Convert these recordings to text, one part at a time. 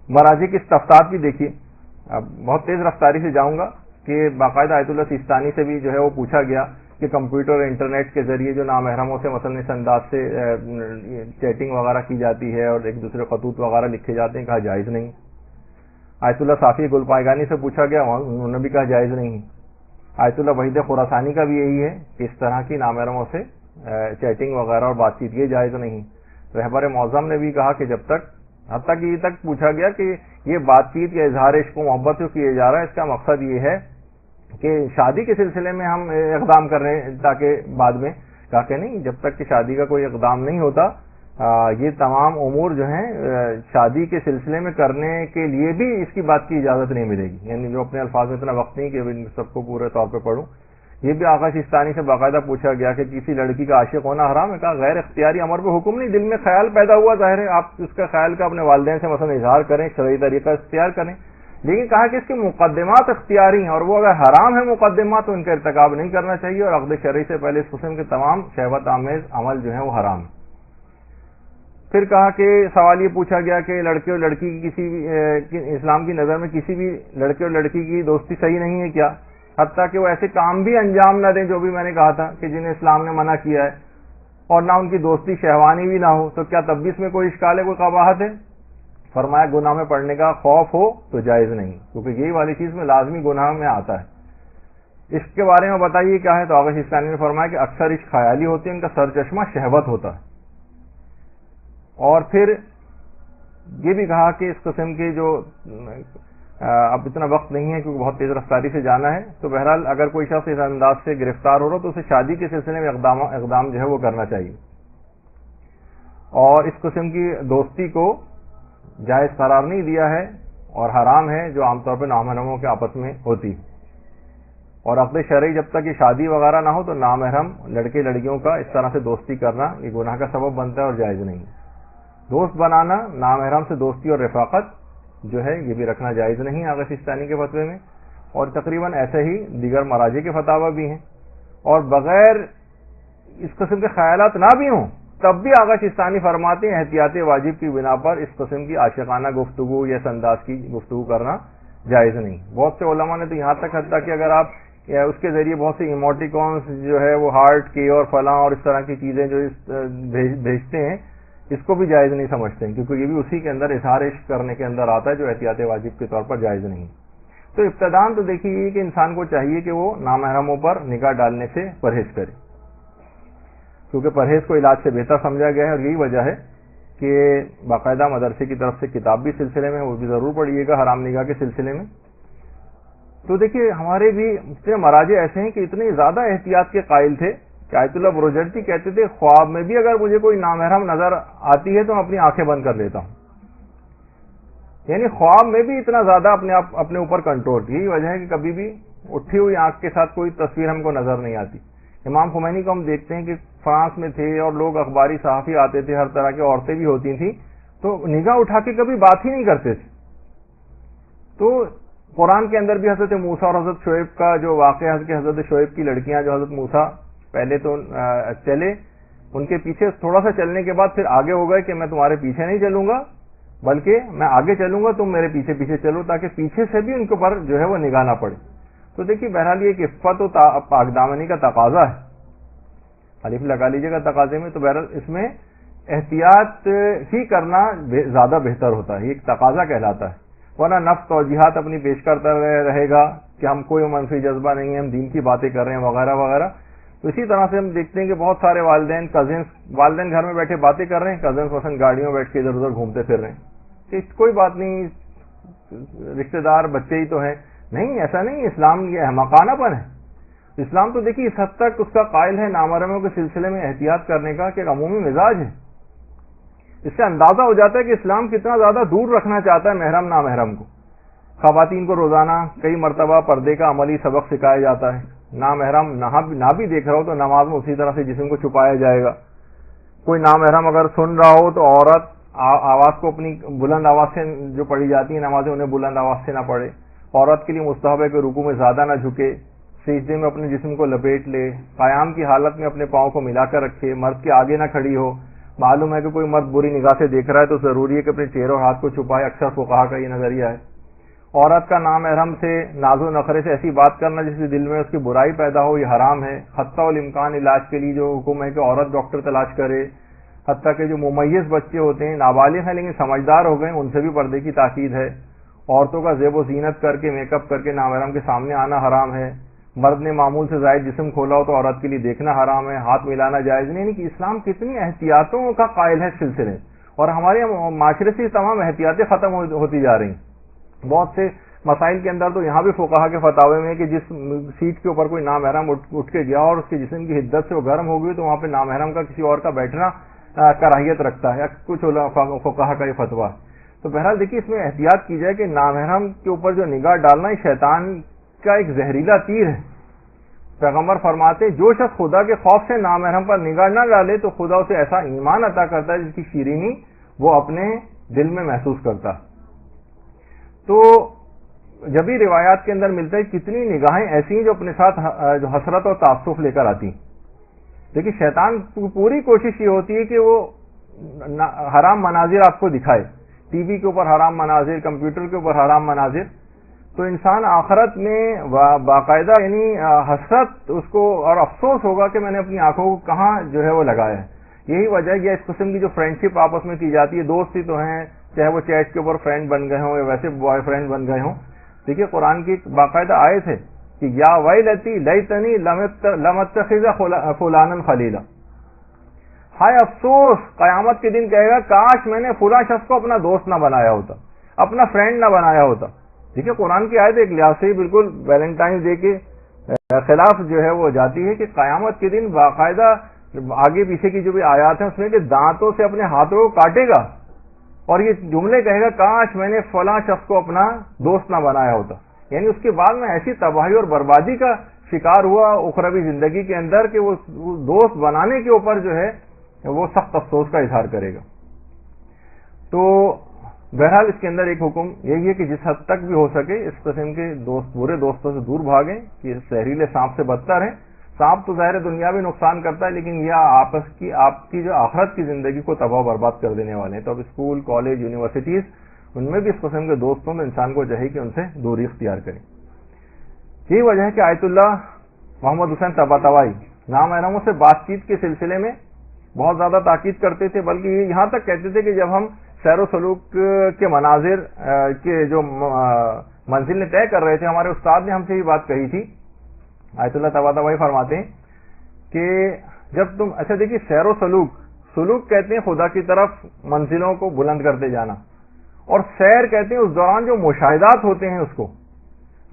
مراجع کی استفسار بھی دیکھیے. اب بہت تیز رفتاری سے جاؤں گا کہ باقاعدہ آیت اللہ سیستانی سے بھی جو ہے وہ پوچھا گیا کہ کمپیوٹر اور انٹرنیٹ کے ذریعے جو نامحرموں سے مثلا اس انداز سے چیٹنگ وغیرہ کی جاتی ہے اور ایک دوسرے خطوط وغیرہ لکھے جاتے ہیں, کہا جائز نہیں. آیت اللہ صافی گلپائگانی سے پوچھا گیا, انہوں نے بھی کہا جائز نہیں. آیت اللہ وحید خراسانی کا بھی یہی ہے کہ اس طرح کی نامحرموں سے چیٹنگ وغیرہ اور بات چیت یہ جائز نہیں. رہبر معظم نے بھی کہا کہ جب تک, حتیٰ کہ یہ تک پوچھا گیا کہ یہ بات چیت یا اظہار عشق و محبت جو کیے جا رہا ہے اس کا مقصد یہ ہے کہ شادی کے سلسلے میں ہم اقدام کر رہے ہیں تاکہ بعد میں, کہا کہ نہیں, جب تک کہ شادی کا کوئی اقدام نہیں ہوتا یہ تمام امور جو ہیں شادی کے سلسلے میں کرنے کے لیے بھی اس کی بات کی اجازت نہیں ملے گی. یعنی جو اپنے الفاظ میں اتنا وقت نہیں کہ ان سب کو پورے طور پہ پڑھوں. یہ بھی آقا سیستانی سے باقاعدہ پوچھا گیا کہ کسی لڑکی کا عاشق ہونا حرام ہے, کہا غیر اختیاری امر پہ حکم نہیں, دل میں خیال پیدا ہوا, ظاہر ہے آپ اس کا خیال کا اپنے والدین سے مثلا اظہار کریں, شرعی طریقہ اختیار کریں, لیکن کہا کہ اس کے مقدمات اختیاری ہیں اور وہ اگر حرام ہے مقدمات تو ان کا ارتکاب نہیں کرنا چاہیے, اور عقد شرعی سے پہلے اس قسم کے تمام شہوت آمیز عمل جو ہیں وہ حرام ہے. پھر کہا کہ سوال یہ پوچھا گیا کہ لڑکے اور لڑکی کی کسی بھی اسلام کی نظر میں کسی بھی لڑکے اور لڑکی کی دوستی صحیح نہیں ہے کیا, حتیٰ کہ وہ ایسے کام بھی انجام نہ دیں جو بھی میں نے کہا تھا کہ جنہیں اسلام نے منع کیا ہے, اور نہ ان کی دوستی شہوانی بھی نہ ہو, تو کیا تب بھی اس میں کوئی اشکال ہے, کوئی قباحت ہے؟ فرمایا گناہ میں پڑنے کا خوف ہو تو جائز نہیں, کیونکہ یہی والی چیز میں لازمی گناہ میں آتا ہے. عشق کے بارے میں بتائیے کیا ہے, تو آغا سیستانی نے فرمایا کہ اکثر عشق خیالی ہوتی ہے, ان کا سرچشمہ شہوت ہوتا ہے. اور پھر یہ بھی کہا کہ اس قسم کے جو اب اتنا وقت نہیں ہے کیونکہ بہت تیز رفتاری سے جانا ہے, تو بہرحال اگر کوئی شخص اس انداز سے گرفتار ہو رہا تو اسے شادی کے سلسلے میں اقدام جو ہے وہ کرنا چاہیے, اور اس قسم کی دوستی کو جائز قرار نہیں دیا ہے اور حرام ہے جو عام طور پہ نامحرموں کے آپس میں ہوتی. اور عقد شرعی جب تک یہ شادی وغیرہ نہ ہو تو نامحرم لڑکے لڑکیوں کا اس طرح سے دوستی کرنا یہ گناہ کا سبب بنتا ہے اور جائز نہیں. دوست بنانا, نامحرم سے دوستی اور رفاقت جو ہے یہ بھی رکھنا جائز نہیں آغا سیستانی کے فتوے میں, اور تقریباً ایسے ہی دیگر مراجع کے فتاوی بھی ہیں. اور بغیر اس قسم کے خیالات نہ بھی ہوں تب بھی آغا سیستانی فرماتے ہیں احتیاط واجب کی بنا پر اس قسم کی عاشقانہ گفتگو یا اس انداز کی گفتگو کرنا جائز نہیں. بہت سے علماء نے تو یہاں تک حتیٰ کہ اگر آپ اس کے ذریعے بہت سے ایموٹیکونس جو ہے وہ ہارٹ کے اور فلاں اور اس طرح کی چیزیں جو بھیجتے ہیں اس کو بھی جائز نہیں سمجھتے ہیں, کیونکہ یہ بھی اسی کے اندر اظہار عشق کرنے کے اندر آتا ہے جو احتیاط واجب کے طور پر جائز نہیں. تو ابتداً تو دیکھیے یہ کہ انسان کو چاہیے کہ وہ نامحرموں پر نگاہ ڈالنے سے پرہیز کرے, کیونکہ پرہیز کو علاج سے بہتر سمجھا گیا ہے, اور یہی وجہ ہے کہ باقاعدہ مدرسے کی طرف سے کتاب بھی سلسلے میں وہ بھی ضرور پڑھیے گا حرام نگاہ کے سلسلے میں. تو دیکھیے ہمارے بھی اتنے مراجع ایسے ہیں کہ اتنی زیادہ احتیاط کے قائل تھے کہ آیت اللہ بروجرٹی کہتے تھے خواب میں بھی اگر مجھے کوئی نامحرم نظر آتی ہے تو میں اپنی آنکھیں بند کر لیتا ہوں. یعنی خواب میں بھی اتنا زیادہ اپنے اوپر کنٹرول. یہی وجہ ہے کہ کبھی بھی اٹھی ہوئی آنکھ کے ساتھ کوئی تصویر ہم کو نظر نہیں آتی. امام خمینی کو ہم دیکھتے ہیں کہ فرانس میں تھے اور لوگ اخباری صحافی آتے تھے, ہر طرح کی عورتیں بھی ہوتی تھیں, تو نگاہ اٹھا کے کبھی بات ہی نہیں کرتے تھے. تو قرآن کے اندر بھی حضرت موسیٰ اور حضرت شعیب کا جو واقعہ ہے کہ حضرت شعیب کی لڑکیاں جو حضرت موسیٰ پہلے تو چلے, ان کے پیچھے تھوڑا سا چلنے کے بعد پھر آگے ہو گئے کہ میں تمہارے پیچھے نہیں چلوں گا بلکہ میں آگے چلوں گا, تم میرے پیچھے پیچھے چلو, تاکہ پیچھے سے بھی ان کے اوپر جو ہے وہ نگاہ نہ پڑے. تو دیکھیے بہرحال یہ کہ عفت و پاک دامنی کا تقاضا ہے, الف لگا لیجیے گا تقاضے میں, تو بہرحال اس میں احتیاط ہی کرنا زیادہ بہتر ہوتا ہے, یہ ایک تقاضا کہلاتا ہے. ورنہ نفس توجیحات اپنی پیش کرتا رہے گا کہ ہم کوئی منفی جذبہ نہیں ہے, ہم دین کی باتیں کر رہے ہیں وغیرہ وغیرہ. تو اسی طرح سے ہم دیکھتے ہیں کہ بہت سارے والدین گھر میں بیٹھے باتیں کر رہے ہیں, کزنس مثلا گاڑیوں بیٹھ کے ادھر ادھر گھومتے پھر رہے ہیں کہ کوئی بات نہیں, رشتہ دار بچے ہی تو ہیں. نہیں, ایسا نہیں, اسلام یہ احمقانہ پن ہے. اسلام تو دیکھیے اس حد تک اس کا قائل ہے نامحرموں کے سلسلے میں احتیاط کرنے کا کہ ایک عمومی مزاج ہے. اس سے اندازہ ہو جاتا ہے کہ اسلام کتنا زیادہ دور رکھنا چاہتا ہے محرم نامحرم کو. خواتین کو روزانہ کئی مرتبہ پردے کا عملی سبق سکھایا جاتا ہے. نامحرم نہ بھی دیکھ رہا ہو تو نماز میں اسی طرح سے جسم کو چھپایا جائے گا. کوئی نامحرم اگر سن رہا ہو تو عورت آواز کو اپنی بلند آواز سے جو پڑھی جاتی ہیں نمازیں انہیں بلند آواز سے نہ پڑھے. عورت کے لیے مستحب ہے کہ رکوع میں زیادہ نہ جھکے, سجدے میں اپنے جسم کو لپیٹ لے, قیام کی حالت میں اپنے پاؤں کو ملا کر رکھے, مرد کے آگے نہ کھڑی ہو, معلوم ہے کہ کوئی مرد بری نگاہ سے دیکھ رہا ہے تو ضروری ہے کہ اپنے چہرے اور ہاتھ کو چھپائے، اکثر فقہا کا یہ نظریہ ہے۔ عورت کا نامحرم سے ناز و نخرے سے ایسی بات کرنا جس کے دل میں اس کی برائی پیدا ہو، یہ حرام ہے۔ حتیٰ الامکان علاج کے لیے جو حکم ہے کہ عورت ڈاکٹر تلاش کرے، حتیٰ کہ جو ممیز بچے ہوتے ہیں، نابالغ ہیں لیکن سمجھدار ہو گئے، ان سے بھی پردے کی تاکید ہے۔ عورتوں کا زیب و زینت کر کے میک اپ کر کے نامحرم کے سامنے آنا حرام ہے۔ مرد نے معمول سے زائد جسم کھولا ہو تو عورت کے لیے دیکھنا حرام ہے۔ ہاتھ ملانا جائز نہیں، یعنی کہ اسلام کتنی احتیاطوں کا قائل ہے اس سلسلے، اور ہمارے معاشرے سے تمام احتیاطیں ختم ہوتی جا رہی ہیں۔ بہت سے مسائل کے اندر تو یہاں بھی فقہا کے فتاوے میں کہ جس سیٹ کے اوپر کوئی نامحرم اٹھ کے گیا اور اس کے جسم کی حدت سے وہ گرم ہو گئی تو وہاں پہ نامحرم کا کسی اور کا بیٹھنا کراہیت رکھتا ہے، کچھ فقہا کا یہ فتویٰ ہے۔ تو بہرحال دیکھیے اس میں احتیاط کی جائے کہ نامحرم کے اوپر جو نگاہ ڈالنا یہ شیطان کا ایک زہریلا تیر ہے۔ پیغمبر فرماتے جو شخص خدا کے خوف سے نامحرم پر نگاہ نہ ڈالے تو خدا اسے ایسا ایمان عطا کرتا ہے جس کی شیرینی وہ اپنے دل میں محسوس کرتا۔ تو جب بھی روایات کے اندر ملتا ہے کتنی نگاہیں ایسی ہیں جو اپنے ساتھ جو حسرت اور تعصف لے کر آتی ہیں۔ دیکھیے شیطان پوری کوشش یہ ہوتی ہے کہ وہ حرام مناظر آپ کو دکھائے، ٹی وی کے اوپر حرام مناظر، کمپیوٹر کے اوپر حرام مناظر، تو انسان آخرت میں باقاعدہ یعنی حسرت اس کو اور افسوس ہوگا کہ میں نے اپنی آنکھوں کو کہاں جو ہے وہ لگایا ہے۔ یہی وجہ ہے اس قسم کی جو فرینڈشپ آپس میں کی جاتی ہے، دوستی تو ہیں، چاہے وہ چیٹ کے اوپر فرینڈ بن گئے ہوں یا ویسے بوائے فرینڈ بن گئے ہوں۔ دیکھیے قرآن کی ایک باقاعدہ آیت ہے کہ یا ویلتی لیتنی لم اتخذ فلانا خلیلا، ہائے افسوس، قیامت کے دن کہے گا کاش میں نے فلاں شخص کو اپنا دوست نہ بنایا ہوتا، اپنا فرینڈ نہ بنایا ہوتا۔ دیکھیے قرآن کی آیت ایک لحاظ سے بالکل ویلنٹائنس ڈے کے خلاف جو ہے وہ جاتی ہے کہ قیامت کے دن باقاعدہ آگے پیچھے کی جو بھی آیات ہیں اس میں کہ دانتوں سے اپنے ہاتھوں کو کاٹے گا اور یہ جملے کہے گا کاش میں نے فلاں شخص کو اپنا دوست نہ بنایا ہوتا، یعنی اس کے بعد میں ایسی تباہی اور بربادی کا شکار ہوا اخروی زندگی کے اندر کہ وہ دوست بنانے کے اوپر جو ہے وہ سخت افسوس کا اظہار کرے گا۔ تو بہرحال اس کے اندر ایک حکم یہی ہے کہ جس حد تک بھی ہو سکے اس قسم کے برے دوستوں سے دور بھاگیں، کہ زہریلے سانپ سے بدتر ہیں۔ سانپ تو ظاہر دنیا بھی نقصان کرتا ہے لیکن یہ آپ کی جو آخرت کی زندگی کو تباہ و برباد کر دینے والے ہیں۔ تو اب اسکول، کالج، یونیورسٹیز ان میں بھی اس قسم کے دوستوں میں انسان کو چاہیے کہ ان سے دوری اختیار کریں۔ یہی وجہ ہے کہ آیت اللہ محمد حسین طباطبائی نامحرموں سے بات چیت کے سلسلے میں بہت زیادہ تاکید کرتے تھے، بلکہ یہاں تک کہتے تھے کہ جب ہم سیر و سلوک کے مناظر کے جو منزل طے کر رہے تھے، ہمارے استاد نے ہم سے یہ بات کہی تھی، آیت اللہ طباطبائی فرماتے ہیں کہ جب تم دیکھیے سیر و سلوک کہتے ہیں خدا کی طرف منزلوں کو بلند کرتے جانا، اور سیر کہتے ہیں اس دوران جو مشاہدات ہوتے ہیں اس کو۔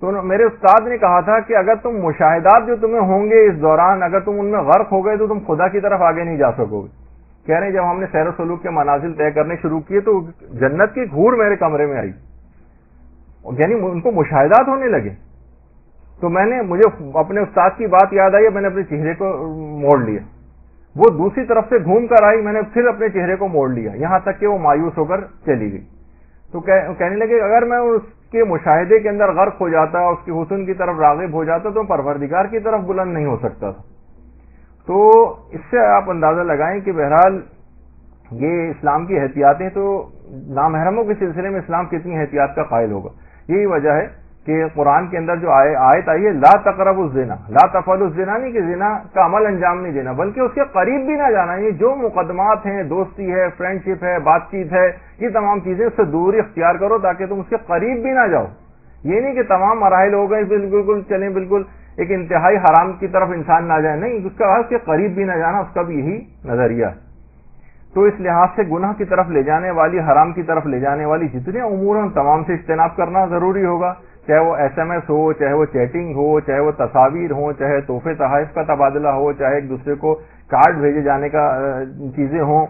تو میرے استاد نے کہا تھا کہ اگر تم مشاہدات جو تمہیں ہوں گے اس دوران اگر تم ان میں غرق ہو گئے تو تم خدا کی طرف آگے نہیں جا سکو گے۔ کہہ رہے ہیں جب ہم نے سیر و سلوک کے منازل طے کرنے شروع کیے تو جنت کی گھور میرے کمرے میں آئی، یعنی ان کو مشاہدات ہونے لگے۔ تو مجھے اپنے استاد کی بات یاد آئی، میں نے اپنے چہرے کو موڑ لیا، وہ دوسری طرف سے گھوم کر آئی، میں نے پھر اپنے چہرے کو موڑ لیا، یہاں تک کہ وہ مایوس ہو کر چلی گئی۔ تو کہنے لگے اگر میں اس کے مشاہدے کے اندر غرق ہو جاتا، اس کے حسن کی طرف راغب ہو جاتا تو پروردگار کی طرف بلند نہیں ہو سکتا تھا۔ تو اس سے آپ اندازہ لگائیں کہ بہرحال یہ اسلام کی احتیاطیں، تو نامحرموں کے سلسلے میں اسلام کتنی احتیاط کا قائل ہوگا۔ یہی وجہ ہے کہ قرآن کے اندر جو آیت آئی ہے لا تقربوا الزنا، لا تفعلوا الزنا، نہیں کہ زنا کا عمل انجام نہیں دینا بلکہ اس کے قریب بھی نہ جانا۔ یہ جو مقدمات ہیں، دوستی ہے، فرینڈشپ ہے، بات چیت ہے، یہ تمام چیزیں اس سے دوری اختیار کرو تاکہ تم اس کے قریب بھی نہ جاؤ۔ یہ نہیں کہ تمام مراحل ہو گئے بالکل چلیں بالکل ایک انتہائی حرام کی طرف انسان نہ جائے، نہیں، اس کے قریب بھی نہ جانا، اس کا بھی یہی نظریہ ہے۔ تو اس لحاظ سے گناہ کی طرف لے جانے والی، حرام کی طرف لے جانے والی جتنے امور ہیں تمام سے اجتناب کرنا ضروری ہوگا، چاہے وہ ایس ایم ایس ہو، چاہے وہ چیٹنگ ہو، چاہے وہ تصاویر ہوں، چاہے تحفے تحائف کا تبادلہ ہو، چاہے ایک دوسرے کو کارڈ بھیجے جانے کا چیزیں ہوں،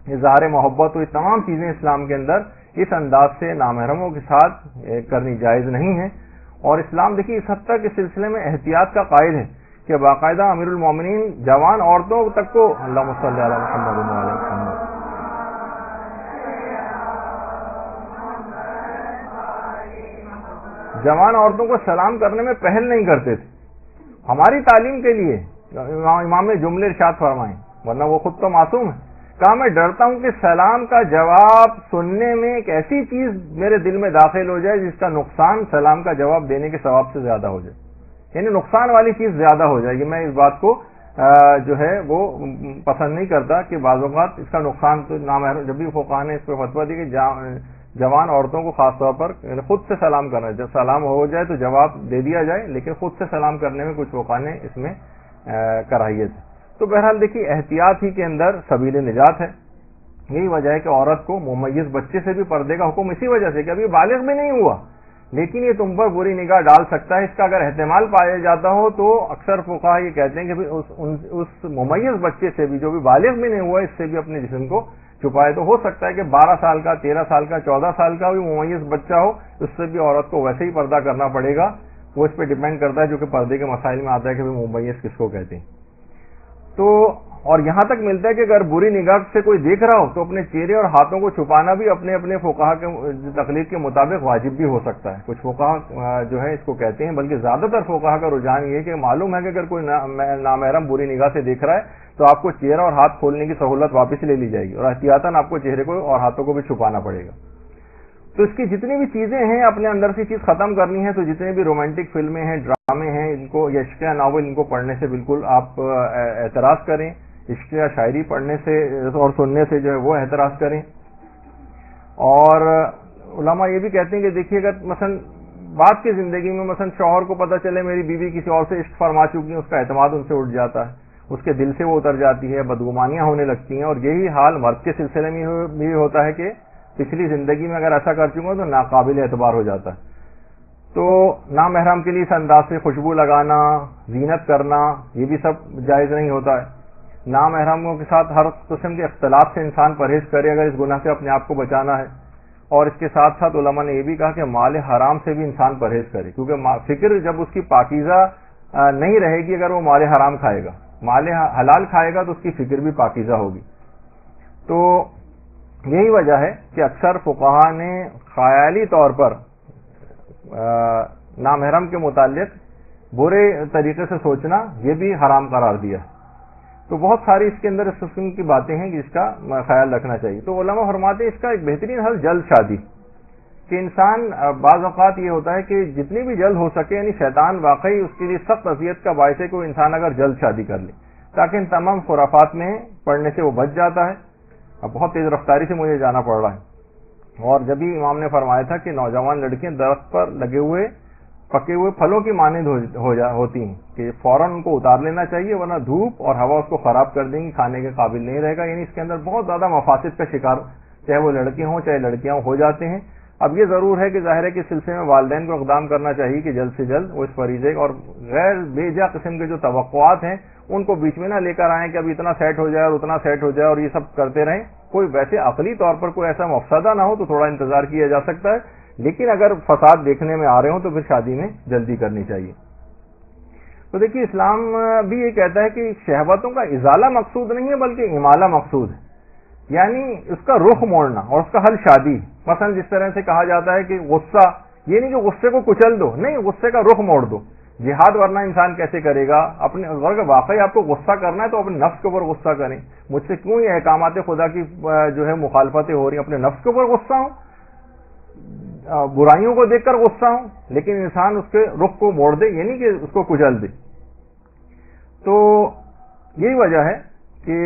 اظہار محبت ہو، یہ تمام چیزیں اسلام کے اندر اس انداز سے نامحرموں کے ساتھ کرنی جائز نہیں ہے۔ اور اسلام دیکھیے اس حد تک اس سلسلے میں احتیاط کا قائل ہے کہ باقاعدہ امیر المومنین جوان عورتوں تک کو اللہم صلی علی محمد و علی محمد جوان عورتوں کو سلام کرنے میں پہل نہیں کرتے تھے، ہماری تعلیم کے لیے امام نے جملے ارشاد فرمائے، ورنہ وہ خود تو معصوم ہے کہا میں ڈرتا ہوں کہ سلام کا جواب سننے میں ایک ایسی چیز میرے دل میں داخل ہو جائے جس کا نقصان سلام کا جواب دینے کے ثواب سے زیادہ ہو جائے، یعنی نقصان والی چیز زیادہ ہو جائے گی۔ میں اس بات کو جو ہے وہ پسند نہیں کرتا کہ بعض اوقات اس کا نقصان تو نامحرم، جب بھی فقہاء نے اس پہ فتویٰ دی کہ جوان عورتوں کو خاص طور پر خود سے سلام کرنا، جب سلام ہو جائے تو جواب دے دیا جائے، لیکن خود سے سلام کرنے میں کچھ فقہاء نے اس میں کراہیت ہے۔ تو بہرحال دیکھیے احتیاط ہی کے اندر سبیل نجات ہے۔ یہی وجہ ہے کہ عورت کو ممیز بچے سے بھی پردے کا حکم اسی وجہ سے کہ ابھی بالغ بھی نہیں ہوا لیکن یہ تم پر بری نگاہ ڈال سکتا ہے، اس کا اگر احتمال پایا جاتا ہو تو اکثر فقہاء یہ کہتے ہیں کہ اس ممیز بچے سے بھی جو بھی بالغ بھی نہیں ہوا اس سے بھی اپنے جسم کو چھپائے۔ تو ہو سکتا ہے کہ 12 سال کا، 13 سال کا، 14 سال کا بھی ممیز بچہ ہو، اس سے بھی عورت کو ویسے ہی پردہ کرنا پڑے گا۔ وہ اس پہ ڈیپینڈ کرتا ہے جو کہ پردے کے مسائل میں آتا ہے کہ ممیز کس کو کہتے ہیں۔ تو اور یہاں تک ملتا ہے کہ اگر بری نگاہ سے کوئی دیکھ رہا ہو تو اپنے چہرے اور ہاتھوں کو چھپانا بھی اپنے اپنے فقہاء کے تقلید کے مطابق واجب بھی ہو سکتا ہے۔ کچھ فقہاء جو ہے اس کو کہتے ہیں، بلکہ زیادہ تر فقہاء کا رجحان یہ ہے کہ معلوم ہے کہ اگر کوئی نامحرم بری نگاہ سے دیکھ رہا ہے تو آپ کو چہرہ اور ہاتھ کھولنے کی سہولت واپس لے لی جائے گی اور احتیاطاً آپ کو چہرے کو اور ہاتھوں کو بھی چھپانا پڑے گا۔ تو اس کی جتنی بھی چیزیں ہیں اپنے اندر سے چیز ختم کرنی ہے، تو جتنے بھی رومانٹک فلمیں ہیں، ڈرامے ہیں، ان کو یا عشق یا ناول ان کو پڑھنے سے بالکل آپ اعتراض کریں۔ عشق یا شاعری پڑھنے سے اور سننے سے جو ہے وہ اعتراض کریں۔ اور علماء یہ بھی کہتے ہیں کہ دیکھیے اگر مثلا بعد کی زندگی میں مثلا شوہر کو پتہ چلے میری بیوی کسی اور سے عشق فرما چکی ہے، اس کا اعتماد ان سے اٹھ جاتا ہے، اس کے دل سے وہ اتر جاتی ہے، بدگمانیاں ہونے لگتی ہیں۔ اور یہی حال مرد کے سلسلے میں بھی ہوتا ہے کہ پچھلی زندگی میں اگر ایسا کر چکا تو ناقابل اعتبار ہو جاتا ہے۔ تو نامحرم کے لیے اس انداز سے خوشبو لگانا، زینت کرنا، یہ بھی سب جائز نہیں ہوتا ہے۔ نامحرموں کے ساتھ ہر قسم کے اختلاط سے انسان پرہیز کرے اگر اس گناہ سے اپنے آپ کو بچانا ہے۔ اور اس کے ساتھ ساتھ علماء نے یہ بھی کہا کہ مال حرام سے بھی انسان پرہیز کرے، کیونکہ فکر جب اس کی پاکیزہ نہیں رہے گی اگر وہ مال حرام کھائے گا، مال حلال کھائے گا تو اس کی فکر بھی پاکیزہ ہوگی۔ تو یہی وجہ ہے کہ اکثر فقہاء نے خیالی طور پر نامحرم کے متعلق برے طریقے سے سوچنا یہ بھی حرام قرار دیا۔ تو بہت ساری اس کے اندر اس قسم کی باتیں ہیں جس کا خیال رکھنا چاہیے۔ تو علماء فرماتے ہیں اس کا ایک بہترین حل جلد شادی، کہ انسان بعض اوقات یہ ہوتا ہے کہ جتنی بھی جلد ہو سکے، یعنی شیطان واقعی اس کے لیے سخت اذیت کا باعث ہے کہ وہ انسان اگر جلد شادی کر لے تاکہ ان تمام خرافات میں پڑنے سے وہ بچ جاتا ہے۔ اب بہت تیز رفتاری سے مجھے جانا پڑ رہا ہے۔ اور جب ہی امام نے فرمایا تھا کہ نوجوان لڑکیاں درخت پر لگے ہوئے پکے ہوئے پھلوں کی مانند ہوتی ہیں کہ فوراً ان کو اتار لینا چاہیے ورنہ دھوپ اور ہوا اس کو خراب کر دیں گی، کھانے کے قابل نہیں رہے گا۔ یعنی اس کے اندر بہت زیادہ مفاسد کا شکار چاہے وہ لڑکیاں ہوں چاہے لڑکیاں ہو جاتے ہیں۔ اب یہ ضرور ہے کہ ظاہر ہے کہ اس سلسلے میں والدین کو اقدام کرنا چاہیے کہ جلد سے جلد وہ اس فریضے اور غیر بے جا قسم کے جو توقعات ہیں ان کو بیچ میں نہ لے کر آئیں کہ ابھی اتنا سیٹ ہو جائے اور اتنا سیٹ ہو جائے اور یہ سب کرتے رہیں۔ کوئی ویسے عقلی طور پر کوئی ایسا مفسدہ نہ ہو تو تھوڑا انتظار کیا جا سکتا ہے، لیکن اگر فساد دیکھنے میں آ رہے ہوں تو پھر شادی میں جلدی کرنی چاہیے۔ تو دیکھیے اسلام بھی یہ کہتا ہے کہ شہوتوں کا ازالہ مقصود نہیں ہے بلکہ امالہ مقصود ہے، یعنی اس کا رخ موڑنا اور اس کا حل شادی۔ مثلا جس طرح سے کہا جاتا ہے کہ غصہ، یہ نہیں کہ غصے کو کچل دو، نہیں، غصے کا رخ موڑ دو۔ جہاد ورنہ انسان کیسے کرے گا؟ اپنے اگر واقعی آپ کو غصہ کرنا ہے تو اپنے نفس کے اوپر غصہ کریں۔ مجھ سے کیوں یہ احکامات خدا کی جو ہے مخالفتیں ہو رہی ہیں؟ اپنے نفس کے اوپر غصہ ہوں، برائیوں کو دیکھ کر غصہ ہوں، لیکن انسان اس کے رخ کو موڑ دے، یعنی کہ اس کو کچل دے۔ تو یہی وجہ ہے کہ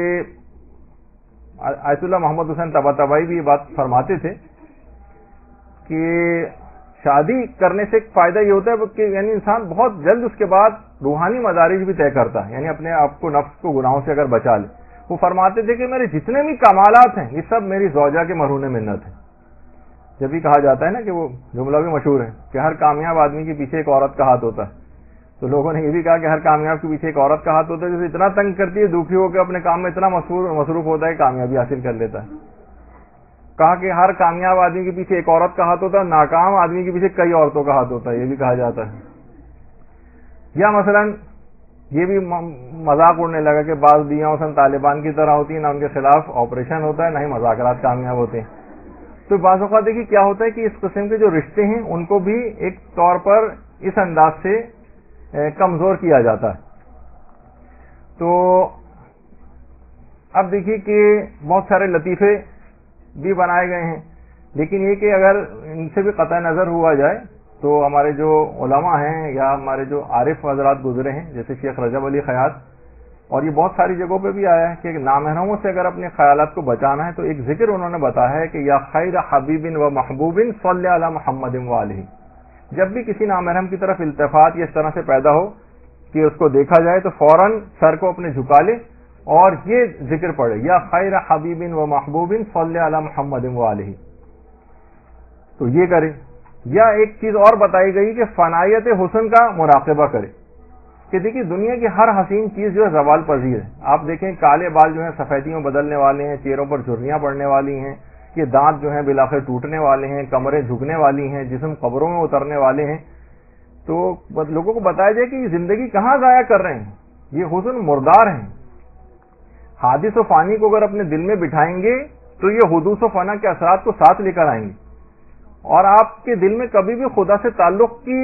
آیت اللہ محمد حسین طباطبائی بھی یہ بات فرماتے تھے کہ شادی کرنے سے ایک فائدہ یہ ہوتا ہے کہ یعنی انسان بہت جلد اس کے بعد روحانی مدارج بھی طے کرتا ہے، یعنی اپنے آپ کو نفس کو گناہوں سے اگر بچا لے۔ وہ فرماتے تھے کہ میرے جتنے بھی کمالات ہیں یہ سب میری زوجہ کے مرہون منت ہے۔ جب بھی کہا جاتا ہے نا کہ وہ جملہ بھی مشہور ہے کہ ہر کامیاب آدمی کے پیچھے ایک عورت کا ہاتھ ہوتا ہے، تو لوگوں نے یہ بھی کہا کہ ہر کامیاب کے پیچھے ایک عورت کا ہاتھ ہوتا ہے جو اتنا تنگ کرتی ہے، دکھی ہو کے اپنے کام میں اتنا مصروف ہوتا ہے کہ کامیابی حاصل کر لیتا ہے۔ کہا کہ ہر کامیاب آدمی کے پیچھے ایک عورت کا ہاتھ ہوتا ہے، ناکام آدمی کے پیچھے کئی عورتوں کا ہاتھ ہوتا ہے، یہ بھی کہا جاتا ہے۔ یا مثلا یہ بھی مذاق اڑنے لگا کہ بعض دیاں مثلا طالبان کی طرح ہوتی ہیں، نہ ان کے خلاف آپریشن ہوتا ہے نہ ہی مذاکرات کامیاب ہوتے ہیں۔ تو بعض اوقات دیکھیے کیا ہوتا ہے کہ اس قسم کے جو رشتے ہیں ان کو بھی ایک طور پر اس انداز سے کمزور کیا جاتا ہے۔ تو اب دیکھیے کہ بہت سارے لطیفے بھی بنائے گئے ہیں، لیکن یہ کہ اگر ان سے بھی قطع نظر ہوا جائے تو ہمارے جو علماء ہیں یا ہمارے جو عارف حضرات گزرے ہیں جیسے شیخ رجب علی خیاط، اور یہ بہت ساری جگہوں پہ بھی آیا ہے کہ نامحرموں سے اگر اپنے خیالات کو بچانا ہے تو ایک ذکر انہوں نے بتایا ہے کہ یا خیر حبیب و محبوب صلی علی محمد و علیہ. جب بھی کسی نامحرم کی طرف التفات اس طرح سے پیدا ہو کہ اس کو دیکھا جائے تو فوراً سر کو اپنے جھکا لے اور یہ ذکر پڑھے یا خیر حبیب و محبوب صلی علی محمد و علیہ، تو یہ کرے. یا ایک چیز اور بتائی گئی کہ فنائیت حسن کا مراقبہ کرے کہ دیکھیے دنیا کی ہر حسین چیز جو ہے زوال پذیر ہے. آپ دیکھیں کالے بال جو ہیں سفیدی میں بدلنے والے ہیں، چہروں پر جھریاں پڑنے والی ہیں، یہ دانت جو ہیں بالآخر ٹوٹنے والے ہیں، کمریں جھکنے والی ہیں، جسم قبروں میں اترنے والے ہیں. تو لوگوں کو بتایا جائے کہ یہ زندگی کہاں ضائع کر رہے ہیں، یہ حسن مردار ہیں. حادث و فانی کو اگر اپنے دل میں بٹھائیں گے تو یہ حدوث و فنا کے اثرات کو ساتھ لے کر آئیں گے، اور آپ کے دل میں کبھی بھی خدا سے تعلق کی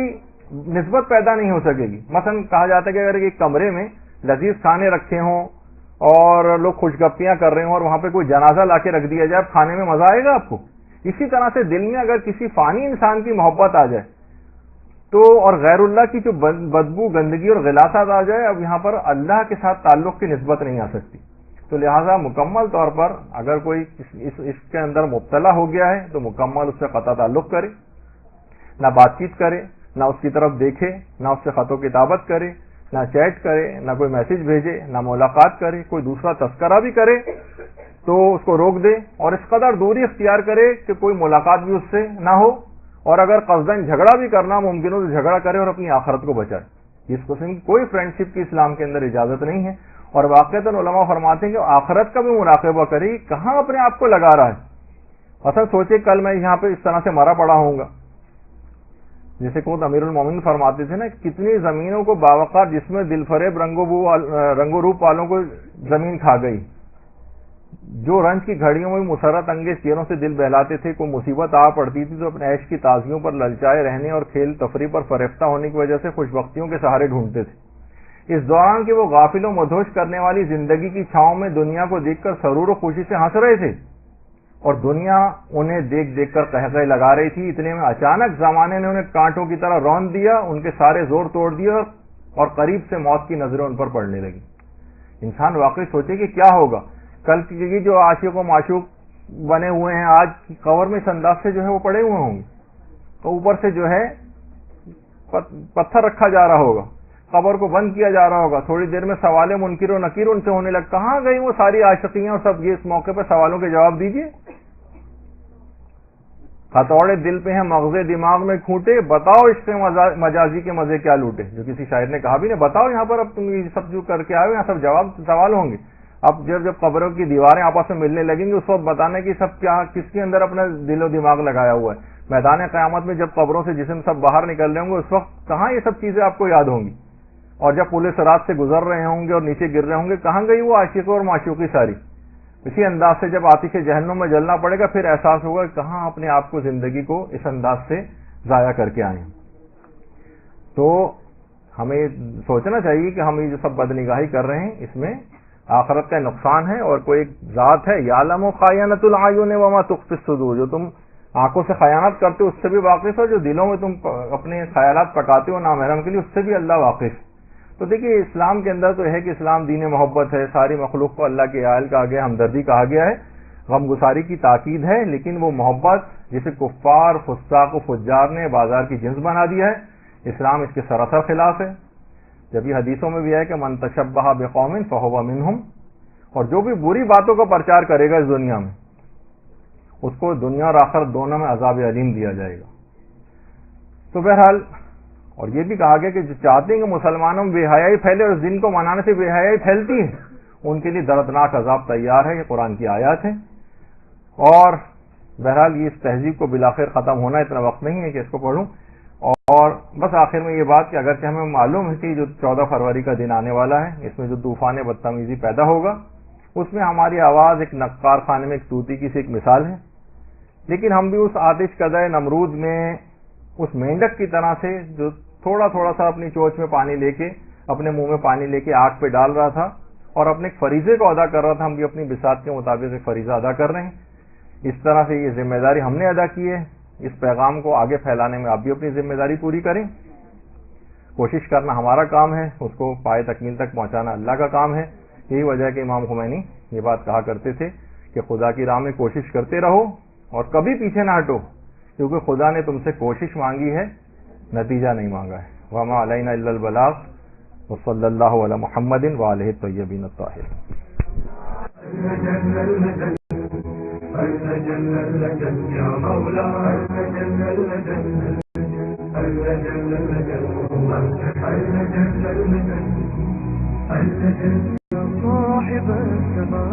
نسبت پیدا نہیں ہو سکے گی. مثلا کہا جاتا ہے کہ اگر ایک کمرے میں لذیذ کھانے رکھے ہوں اور لوگ خوش گپیاں کر رہے ہوں اور وہاں پہ کوئی جنازہ لا کے رکھ دیا جائے، کھانے میں مزہ آئے گا آپ کو؟ اسی طرح سے دل میں اگر کسی فانی انسان کی محبت آ جائے تو، اور غیر اللہ کی جو بدبو گندگی اور غلاثت آ جائے، اب یہاں پر اللہ کے ساتھ تعلق کی نسبت نہیں آ سکتی. تو لہٰذا مکمل طور پر اگر کوئی اس کے اندر مبتلا ہو گیا ہے تو مکمل اس سے قطع تعلق کرے، نہ بات چیت کرے، نہ اس کی طرف دیکھے، نہ اس سے خط و کتابت کرے، نہ چیٹ کرے، نہ کوئی میسج بھیجے، نہ ملاقات کرے. کوئی دوسرا تذکرہ بھی کرے تو اس کو روک دے اور اس قدر دوری اختیار کرے کہ کوئی ملاقات بھی اس سے نہ ہو، اور اگر قصداً جھگڑا بھی کرنا ممکن ہو تو جھگڑا کرے اور اپنی آخرت کو بچائے. اس قسم کی کوئی فرینڈشپ کی اسلام کے اندر اجازت نہیں ہے. اور واقعتاً علماء فرماتے ہیں کہ آخرت کا بھی مراقبہ کرے، کہاں اپنے آپ کو لگا رہا ہے. مثلا سوچے کل میں یہاں پہ اس طرح سے مرا پڑا ہوں گا، جیسے خود امیر المومنین فرماتے تھے نا، کتنی زمینوں کو باوقار جس میں دل فریب رنگ و روپ والوں کو زمین کھا گئی، جو رنج کی گھڑیوں میں مسرت انگیز چہروں سے دل بہلاتے تھے. کوئی مصیبت آ پڑتی تھی تو اپنے عیش کی تازیوں پر للچائے رہنے اور کھیل تفریح پر فریفتہ ہونے کی وجہ سے خوش بختیوں کے سہارے ڈھونڈتے تھے. اس دوران کہ وہ غافل و مدہوش کرنے والی زندگی کی چھاؤں میں دنیا کو دیکھ کر سرور و خوشی سے ہنس رہے تھے، اور دنیا انہیں دیکھ دیکھ کر قہقہے لگا رہی تھی. اتنے میں اچانک زمانے نے انہیں کانٹوں کی طرح رون دیا، ان کے سارے زور توڑ دیا اور قریب سے موت کی نظریں ان پر پڑنے لگی. انسان واقعی سوچے کہ کیا ہوگا. کل کی جو عاشق و معشوق بنے ہوئے ہیں آج قبر میں اس انداز سے جو ہے وہ پڑے ہوئے ہوں گے، تو اوپر سے جو ہے پتھر رکھا جا رہا ہوگا، قبر کو بند کیا جا رہا ہوگا. تھوڑی دیر میں سوال منکر و نکیر ان سے ہونے لگ، کہاں گئی وہ ساری عاشقیاں اور سب؟ یہ اس موقع پہ سوالوں کے جواب دیجیے. ہتھوڑے دل پہ ہیں مغزے دماغ میں کھوٹے، بتاؤ عشق مجازی کے مزے کیا لوٹے. جو کسی شاعر نے کہا بھی نہیں، بتاؤ یہاں پر اب تم یہ سب جو کر کے آئے یہاں سب جواب سوال ہوں گے. اب جب قبروں کی دیواریں آپس میں ملنے لگیں گی اس وقت بتانا کہ سب کیا کس کے اندر اپنا دل و دماغ لگایا ہوا ہے. میدان قیامت میں جب قبروں سے جسم سب باہر نکل رہے ہوں گے اس وقت کہاں یہ سب چیزیں آپ کو یاد ہوں گی. اور جب پولیس رات سے گزر رہے ہوں گے اور نیچے گر رہے ہوں گے، کہاں گئی وہ عاشق اور معشوقی ساری. اسی انداز سے جب آتش جہنم میں جلنا پڑے گا پھر احساس ہوگا کہ کہاں اپنے آپ کو زندگی کو اس انداز سے ضائع کر کے آئے. تو ہمیں سوچنا چاہیے کہ ہم یہ جو سب بدنگاہی کر رہے ہیں اس میں آخرت کا نقصان ہے. اور کوئی ایک ذات ہے یعلم خائنۃ الاعین وما تخفی الصدور، جو تم آنکھوں سے خیانت کرتے ہو اس سے بھی واقف ہے، جو دلوں میں تم اپنے خیالات پکاتے ہو نامحرم کے لیے اس سے بھی اللہ واقف. تو دیکھیے اسلام کے اندر تو ہے کہ اسلام دین محبت ہے، ساری مخلوق کو اللہ کے عیال کہا گیا، ہمدردی کہا گیا ہے، غم گساری کی تاکید ہے. لیکن وہ محبت جسے کفار فساق و فجار نے بازار کی جنس بنا دیا ہے، اسلام اس کے سراسر خلاف ہے. جب یہ حدیثوں میں بھی ہے کہ من تشبہ بقوم فہو منہم، اور جو بھی بری باتوں کا پرچار کرے گا اس دنیا میں اس کو دنیا اور آخرت دونوں میں عذاب علیم دیا جائے گا. تو بہرحال اور یہ بھی کہا گیا کہ جو چاہتے ہیں کہ مسلمانوں میں بے حیائی پھیلے اور اس دن کو منانے سے بے حیائی پھیلتی ہے ان کے لیے دردناک عذاب تیار ہے. یہ قرآن کی آیات ہیں. اور بہرحال یہ اس تہذیب کو بالآخر ختم ہونا اتنا وقت نہیں ہے کہ اس کو پڑھوں. اور بس آخر میں یہ بات کہ اگرچہ ہمیں معلوم ہے کہ جو 14 فروری کا دن آنے والا ہے اس میں جو طوفان بدتمیزی پیدا ہوگا اس میں ہماری آواز ایک نقار خانے میں ایک طوطی کی سی ایک مثال ہے، لیکن ہم بھی اس آتش کدہ نمرود میں اس مینڈک کی طرح سے جو تھوڑا تھوڑا سا اپنی چوچ میں پانی لے کے اپنے منہ میں پانی لے کے آگ پہ ڈال رہا تھا اور اپنے ایک فریضے کو ادا کر رہا تھا، ہم بھی اپنی بساط کے مطابق ایک فریضہ ادا کر رہے ہیں. اس طرح سے یہ ذمہ داری ہم نے ادا کی ہے. اس پیغام کو آگے پھیلانے میں آپ بھی اپنی ذمہ داری پوری کریں. کوشش کرنا ہمارا کام ہے، اس کو پائے تکمیل تک پہنچانا اللہ کا کام ہے. یہی وجہ ہے کہ امام خمینی یہ بات کہا کرتے تھے کہ خدا کی راہ میں کوشش کرتے رہو اور کبھی پیچھے نہ ہٹو، کیونکہ خدا نے تم سے کوشش مانگی ہے، نتیجہ نہیں مانگا ہے. وما علینا الا البلاغ وصلی اللہ علی محمد وآلہ الطیبین الطاہرین. صاحب السماء